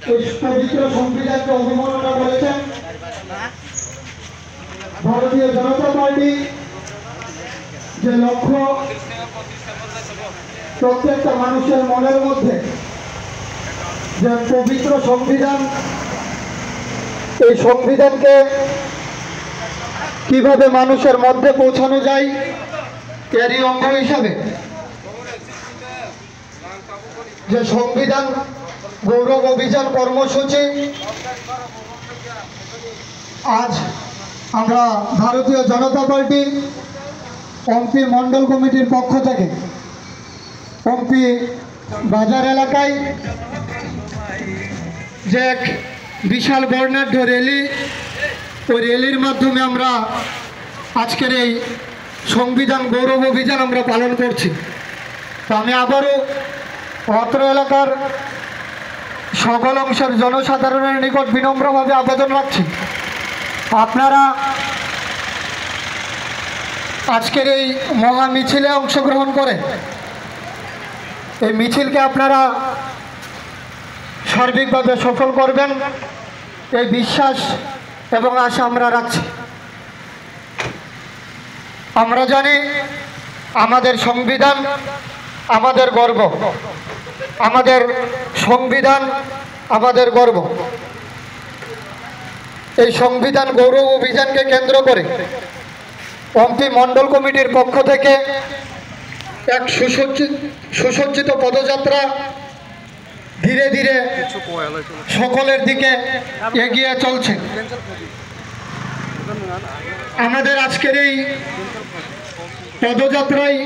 পবিত্র সংবিধানকে অবমাননা করেছেন। ভারতীয় জনতা পার্টি যে লক্ষ্য প্রত্যেকটা মানুষের মনের মধ্যে যে পবিত্র সংবিধান, এই সংবিধানকে কিভাবে মানুষের মধ্যে পৌঁছানো যায় এরই অঙ্গ হিসাবে যে সংবিধান গৌরব অভিযান কর্মসূচি আজ আমরা ভারতীয় জনতা পার্টি পম্পি মণ্ডল কমিটির পক্ষ থেকে পম্পি বাজার এলাকায় যে এক বিশাল বর্ণাঢ্য র্যালি, ওই র্যালির মাধ্যমে আমরা আজকের এই সংবিধান গৌরব অভিযান আমরা পালন করছি। তো আমি আবারও অত্র এলাকার সকল অংশের জনসাধারণের নিকট বিনম্রভাবে আবেদন রাখছি, আপনারা আজকের এই মহা মিছিলে অংশগ্রহণ করে এই মিছিলকে আপনারা সার্বিকভাবে সফল করবেন, এই বিশ্বাস এবং আশা আমরা রাখছি। আমরা জানি আমাদের সংবিধান আমাদের গর্ব, আমাদের সংবিধান আমাদের গর্ব। এই সংবিধান গৌরব অভিযানকে কেন্দ্র করে পম্পি মণ্ডল কমিটির পক্ষ থেকে এক সুসজ্জিত পদযাত্রা ধীরে ধীরে সকলের দিকে এগিয়ে চলছে। আমাদের আজকের এই পদযাত্রায়